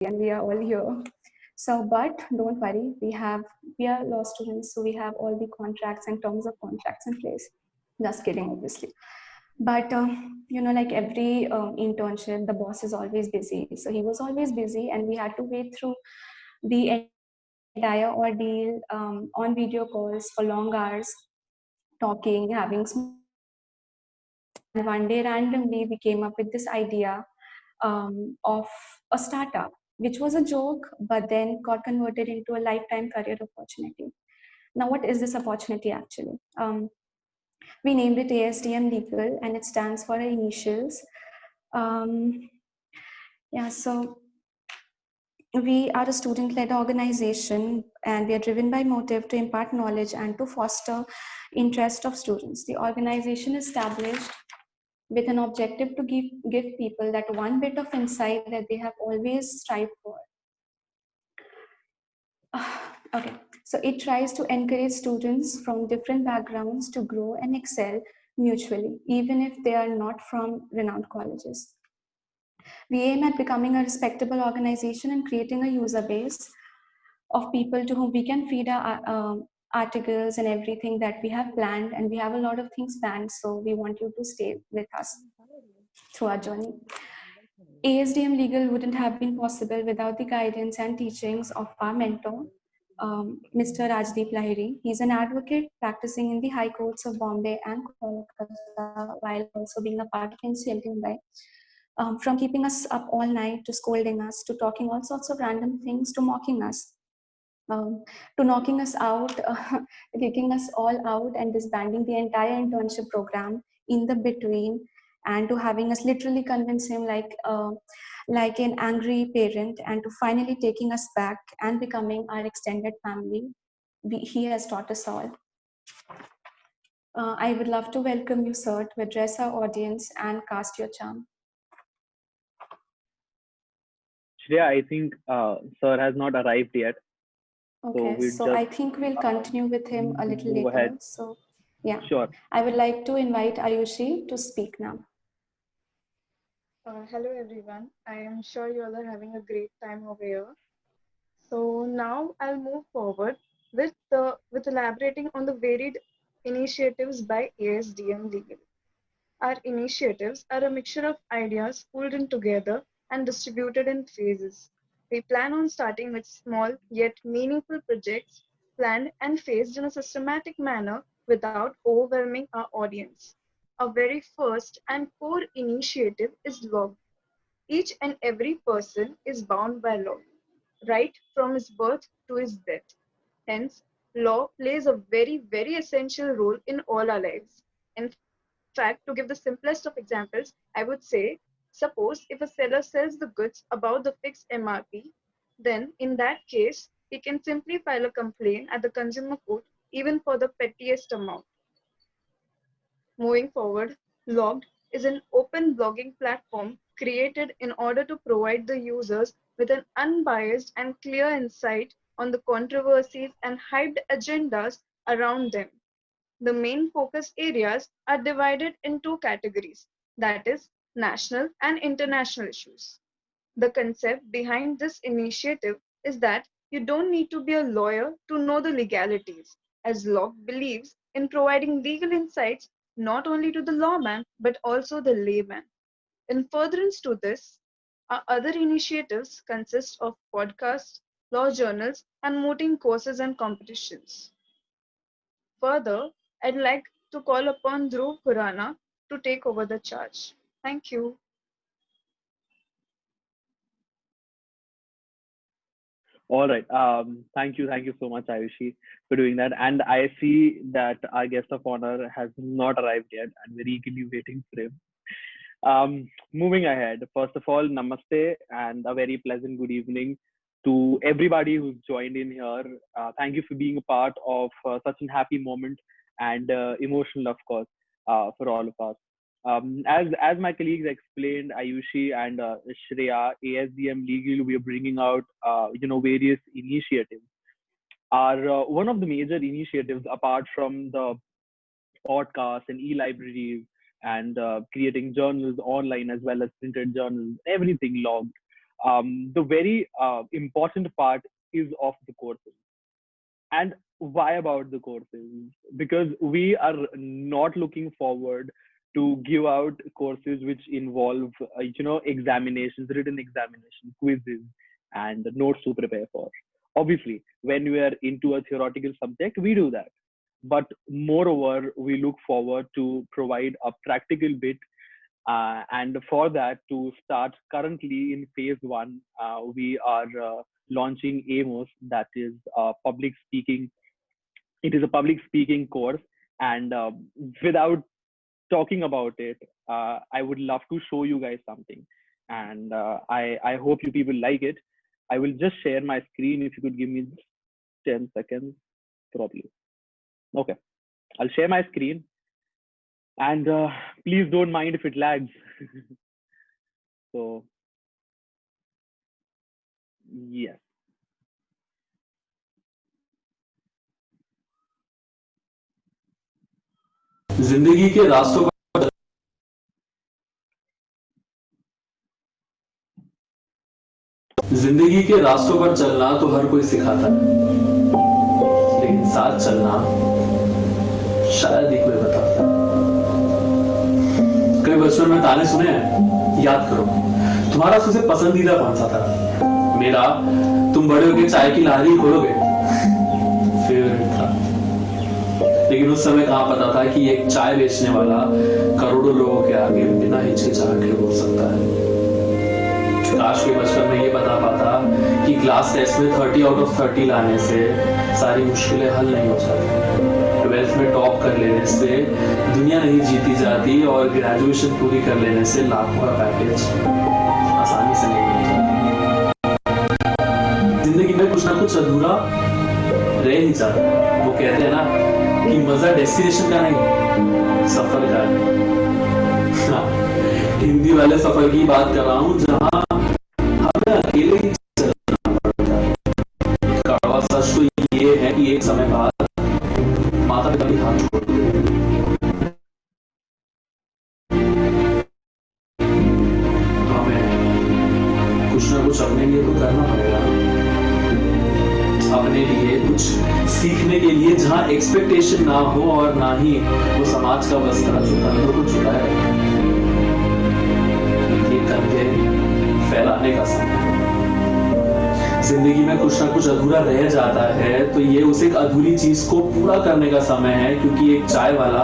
and we are all here. So, but don't worry, we are law students, so we have all the contracts and terms of contracts in place. Just kidding, obviously. But like every internship, the boss is always busy. So he was always busy, and we had to wait through the entire ordeal on video calls for long hours, talking, having small chats. And one day, randomly, we came up with this idea of a startup, which was a joke, but then got converted into a lifetime career opportunity. Now, what is this opportunity actually? We named it ASDM Legal, and it stands for our initials. Um, yeah, so we are a student-led organization, and we are driven by motive to impart knowledge and to foster interest of students. The organization is established with an objective to give people that one bit of insight that they have always strived for. Okay, so it tries to encourage students from different backgrounds to grow and excel mutually, even if they are not from renowned colleges. We aim at becoming a respectable organization and creating a user base of people to whom we can feed our articles and everything that we have planned. And we have a lot of things planned, so we want you to stay with us through our journey. ASDM Legal wouldn't have been possible without the guidance and teachings of our mentor, Mr. Rajdeep Lahiri. He's an advocate practicing in the high courts of Bombay and Kolkata while also being a part of NCLT Mumbai. From keeping us up all night to scolding us to talking all sorts of random things to mocking us. To knocking us out, kicking us all out, and disbanding the entire internship program in the between, and to having us literally convince him like an angry parent, and to finally taking us back and becoming our extended family. He has taught us all. I would love to welcome you, sir, to address our audience and cast your charm. Shreya, I think Sir has not arrived yet, so Okay, we so just I think we'll continue with him a little go ahead. later. So, yeah, Sure. I would like to invite Ayushi to speak now. Hello everyone. I am sure you all are having a great time over here. So now I'll move forward with elaborating on the varied initiatives by ASDM Legal. Our initiatives are a mixture of ideas pulled in together and distributed in phases. We plan on starting with small yet meaningful projects planned and phased in a systematic manner without overwhelming our audience. Our very first and core initiative is law. Each and every person is bound by law, right from his birth to his death. Hence, law plays a very, very essential role in all our lives. In fact, to give the simplest of examples, I would say, suppose if a seller sells the goods above the fixed MRP, then in that case, he can simply file a complaint at the consumer court even for the pettiest amount. Moving forward, Logged is an open blogging platform created in order to provide the users with an unbiased and clear insight on the controversies and hyped agendas around them. The main focus areas are divided in two categories, that is, national and international issues. The concept behind this initiative is that you don't need to be a lawyer to know the legalities, as law believes in providing legal insights not only to the lawman but also the layman. In furtherance to this, our other initiatives consist of podcasts, law journals, and mooting courses and competitions. Further, I'd like to call upon Dhruv Khurana to take over the charge. Thank you. All right. Thank you so much, Ayushi, for doing that. And I see that our guest of honor has not arrived yet, and we're eagerly waiting for him. Moving ahead, first of all, namaste and a very pleasant good evening to everybody who's joined in here. Thank you for being a part of such a happy moment and emotional, of course, for all of us. As my colleagues explained, Ayushi and Shreya, ASDM Legal, we are bringing out various initiatives. Are one of the major initiatives apart from the podcasts and e-libraries and creating journals online as well as printed journals, everything logged. the very important part is of the courses. And why about the courses? Because we are not looking forward to give out courses which involve examinations, written examinations, quizzes, and notes to prepare for. Obviously, when we are into a theoretical subject, we do that, but moreover we look forward to provide a practical bit, and for that, to start currently in phase one, we are launching AMOS, that is public speaking. It is a public speaking course, and without talking about it, I would love to show you guys something, and I hope you people like it. I will just share my screen if you could give me 10 seconds, probably. Okay, I'll share my screen, and please don't mind if it lags. So yes. जिंदगी के रास्तों पर जिंदगी के रास्तों पर चलना तो हर कोई सिखाता है, लेकिन साथ चलना शायद ही कोई बताता है। कई बचपन में ताने सुने हैं, याद करो तुम्हारा सबसे पसंदीदा कौन सा था? मेरा तुम बड़े होके चाय की लारी खोलोगे फेवरेट था। लेकिन उस समय कहाँ पता था कि एक चाय बेचने वाला करोड़ों लोगों के आगे बिना हिचकिचाहट के बोल सकता है। काश के बचपन में ये बता पाता कि क्लास टेस्ट में 30 आउट ऑफ 30 लाने से सारी मुश्किलें हल नहीं हो जाती, 12th में टॉप कर लेने से दुनिया नहीं जीती जाती, और ग्रेजुएशन पूरी कर लेने से लाखों का पैकेज आसानी से नहीं मिलता। जिंदगी में कुछ ना कुछ अधूरा रह ही जाता है। वो कहते हैं ना कि मजा डेस्टिनेशन का नहीं, सफर का है। हिंदी वाले सफर की बात कर रहा हूँ, जहाँ हमें अकेले ही चलना पड़ता है। कड़वा सच तो ये है कि एक समय बाद माता पिता भी हाथ छोड़ देते हैं। हमें कुछ ना कुछ अपने लिए तो करना पड़ेगा, अपने लिए कुछ सीखने के लिए, जहाँ एक्सपेक्टेशन ना हो और ना ही वो समाज का बस्ता जो कंधों को झुकाए। ये कंधे फैलाने का समय है। जिंदगी में कुछ ना कुछ अधूरा रह जाता है तो ये उस एक अधूरी चीज को पूरा करने का समय है, क्योंकि एक चाय वाला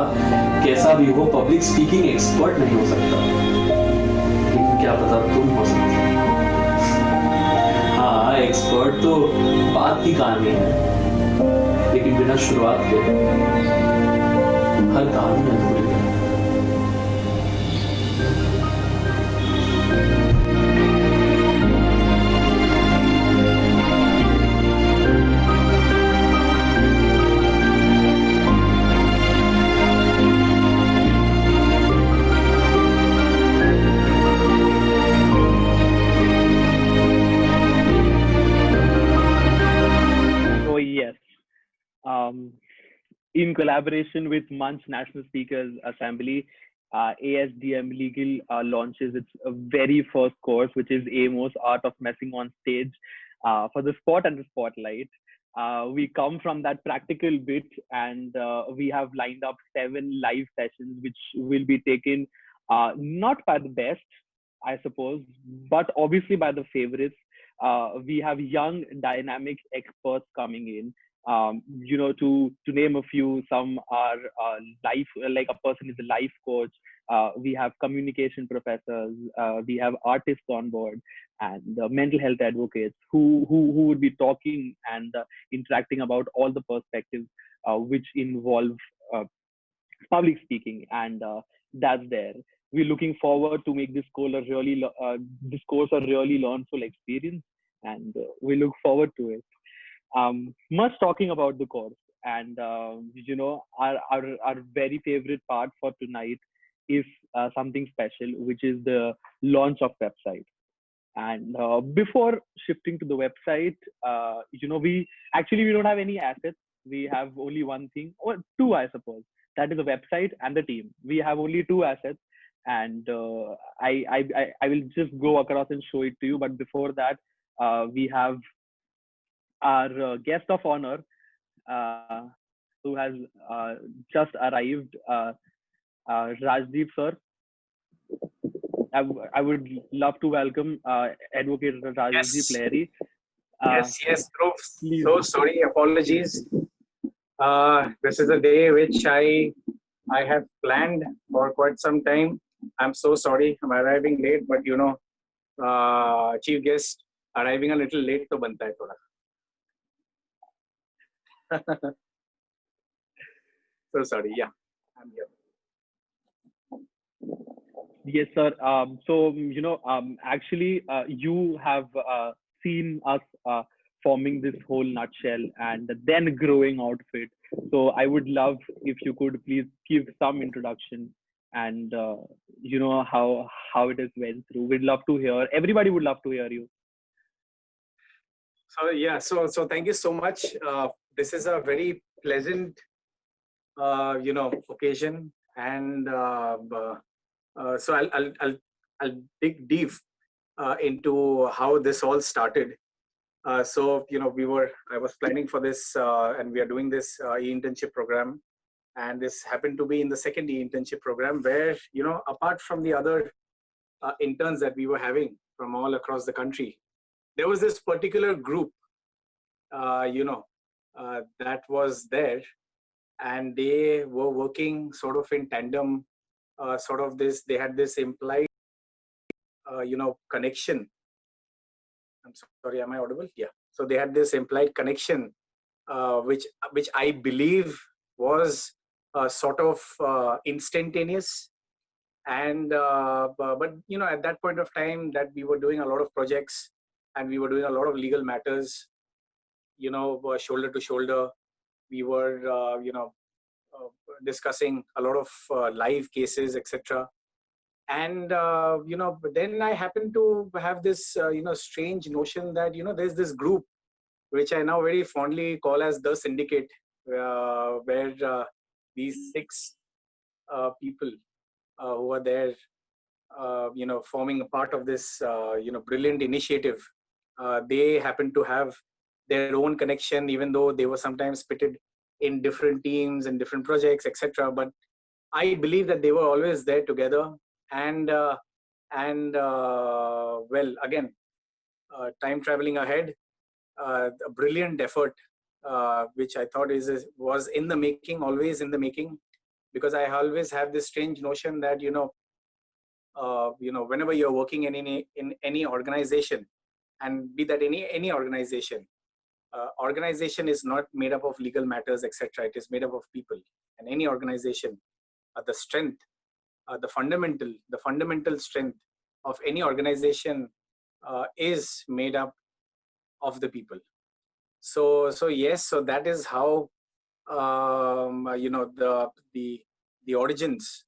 कैसा भी हो पब्लिक स्पीकिंग एक्सपर्ट नहीं हो सकता, लेकिन क्या पता तुम हो सकते। हाँ, एक्सपर्ट तो बात की कहानी है, लेकिन बिना शुरुआत के हर कहानी अधूरी है। Oh yes. In collaboration with Munch National Speakers Assembly, ASDM Legal launches its very first course, which is AMOS, Art of Messing on Stage, for the spot and the spotlight. We come from that practical bit, and we have lined up 7 live sessions, which will be taken not by the best, I suppose, but obviously by the favorites. We have young, dynamic experts coming in. To name a few, some are life, like a person is a life coach. We have communication professors. We have artists on board, and mental health advocates who would be talking and interacting about all the perspectives which involve uh, public speaking, and that's there. We're looking forward to make this course a really learnful experience, and we look forward to it. Much talking about the course, and our very favorite part for tonight is something special, which is the launch of website. And before shifting to the website, we don't have any assets. We have only one thing, or two, I suppose. That is a website and the team. We have only two assets, and I will just go across and show it to you. But before that, we have our guest of honor, uh, who has just arrived, Rajdeep sir. I would love to welcome Advocate Rajdeep Yes, Lahiri. Uh, yes, Dhruv. please. So sorry, apologies. This is a day which I have planned for quite some time. I'm so sorry. I'm arriving late, but chief guest arriving a little late to banta hai thoda. So sorry. Yeah, I'm here. Yes, sir. So, actually, you have seen us forming this whole nutshell and then growing out of it. So, I would love if you could please give some introduction and how it has went through. We'd love to hear. Everybody would love to hear you. So yeah, so thank you so much. This is a very pleasant, occasion, and so I'll dig deep into how this all started. So I was planning for this, and we are doing this e-internship program, and this happened to be in the second e-internship program, where apart from the other interns that we were having from all across the country, there was this particular group, that was there, and they were working sort of in tandem, they had this implied connection. I'm sorry, am I audible? Yeah. So they had this implied connection, which I believe was sort of instantaneous. And but at that point of time, that we were doing a lot of projects, and we were doing a lot of legal matters, shoulder to shoulder. We were discussing a lot of live cases, etc. And but then I happen to have this strange notion that there's this group which I now very fondly call as the syndicate, where these 6 people who are there, forming a part of this brilliant initiative. They happen to have their own connection, even though they were sometimes pitted in different teams and different projects, etc. But I believe that they were always there together. And well, again, time traveling ahead, a brilliant effort, which I thought was in the making, always in the making, because I always have this strange notion that whenever you're working in any organization, and be that any organization, organization is not made up of legal matters, etc. It is made up of people. And any organization, the strength, the fundamental strength of any organization is made up of the people. So yes, so that is how the origins,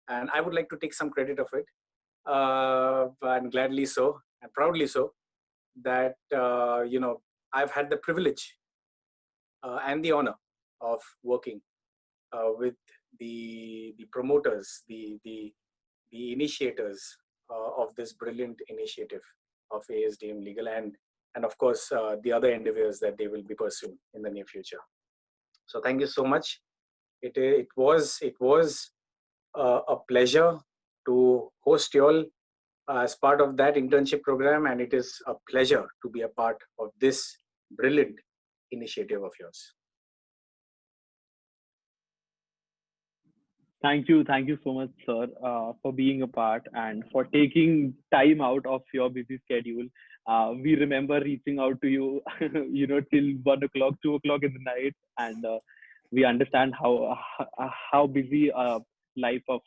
and I would like to take some credit of it, and gladly so, and proudly so, that I've had the privilege and the honor of working with the promoters, the initiators of this brilliant initiative of ASDM Legal, and of course the other endeavors that they will be pursuing in the near future. So thank you so much. It was a pleasure to host you all as part of that internship program, and it is a pleasure to be a part of this brilliant initiative of yours. Thank you so much, sir, for being a part and for taking time out of your busy schedule. We remember reaching out to you, till 1 o'clock, 2 o'clock in the night, and we understand how busy life of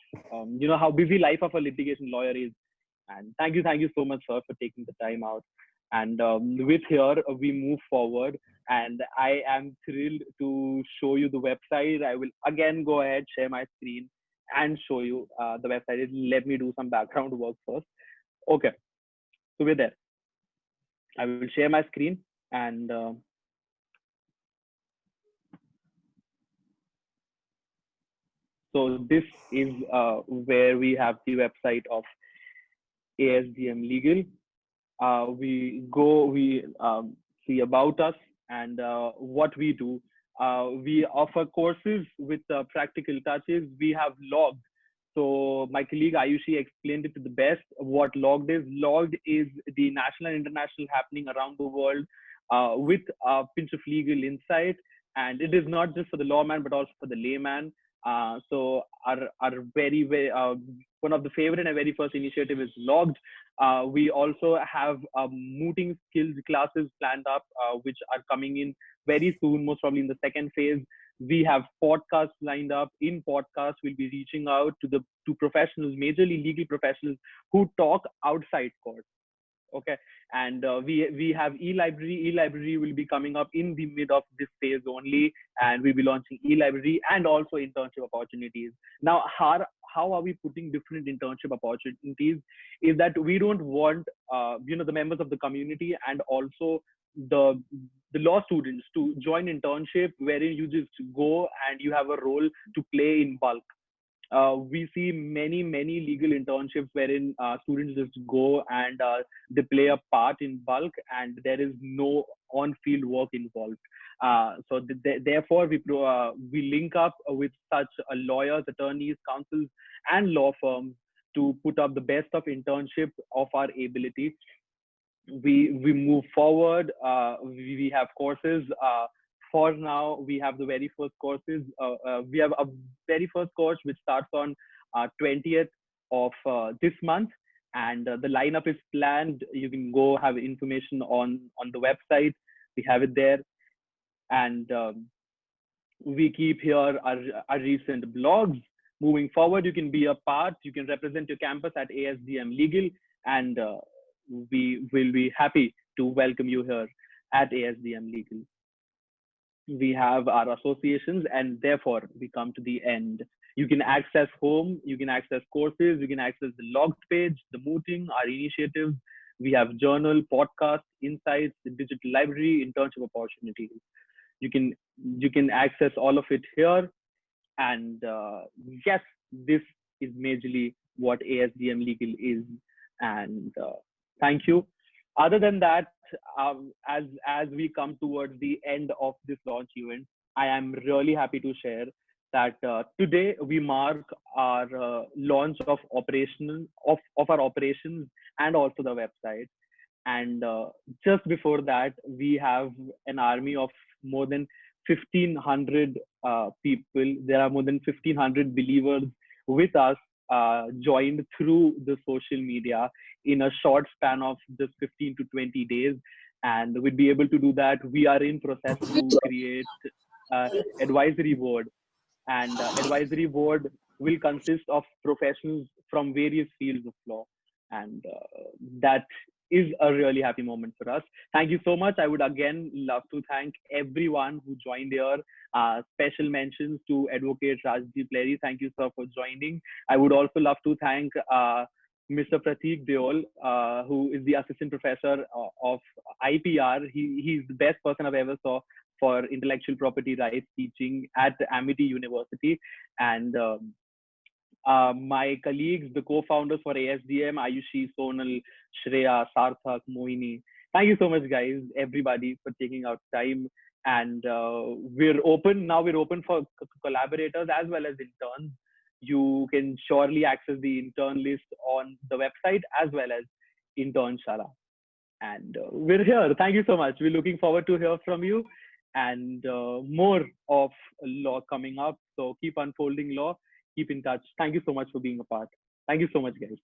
how busy life of a litigation lawyer is. And thank you so much, sir, for taking the time out. And with here, we move forward. And I am thrilled to show you the website. I will again go ahead, share my screen, and show you the website. Let me do some background work first. Okay, so we're there. I will share my screen, and So this is where we have the website of ASDM Legal. We see about us and what we do. We offer courses with practical touches. We have logged. So my colleague Ayushi explained it to the best. What logged is? Logged is the national and international happening around the world with a pinch of legal insight. And it is not just for the lawman, but also for the layman. So our one of the favorite and very first initiative is logged. We also have mooting skills classes planned up, which are coming in very soon, most probably in the second phase. We have podcasts lined up. In podcasts, we'll be reaching out to professionals, majorly legal professionals, who talk outside court. Okay, and we have e-library. E-library will be coming up in the mid of this phase only, and we'll be launching e-library and also internship opportunities. Now, how are we putting different internship opportunities? Is that we don't want the members of the community and also the law students to join internship wherein you just go and you have a role to play in bulk. We see many legal internships wherein students just go and they play a part in bulk and there is no on-field work involved. Therefore we link up with such lawyers, attorneys, counsels, and law firms to put up the best of internship of our ability. We move forward. We have courses. For now, we have the very first courses. We have a very first course which starts on 20th of this month, and the lineup is planned. You can go have information on the website. We have it there, and we keep here our recent blogs. Moving forward, you can be a part. You can represent your campus at ASDM Legal, and we will be happy to welcome you here at ASDM Legal. We have our associations, and therefore we come to the end. You can access home, you can access courses, you can access the logged page, the mooting, our initiatives. We have journal, podcast, insights, the digital library, internship opportunities. You can access all of it here. And yes, this is majorly what ASDM Legal is. And thank you. Other than that, as we come towards the end of this launch event, I am really happy to share that today we mark our launch of our operations and also the website. And just before that, we have an army of more than 1,500 people. There are more than 1,500 believers with us, joined through the social media in a short span of just 15 to 20 days. And we'd be able to do that. We are in process to create advisory board, and advisory board will consist of professionals from various fields of law. And that is a really happy moment for us. Thank you so much. I would again love to thank everyone who joined here. Special mentions to Advocate Rajdeep Leri. Thank you, sir, for joining. I would also love to thank Mr. Prateek Deol, who is the assistant professor of IPR. He's the best person I've ever saw for intellectual property rights teaching at Amity University. And my colleagues, the co-founders for ASDM, Ayushi, Sonal, Shreya, Sarthak, Mohini. Thank you so much, guys, everybody, for taking out time. And we're open for collaborators as well as interns. You can surely access the intern list on the website as well as Intern Shala. And we're here. Thank you so much. We're looking forward to hear from you, and more of law coming up. So keep unfolding law. Keep in touch. Thank you so much for being a part. Thank you so much, guys.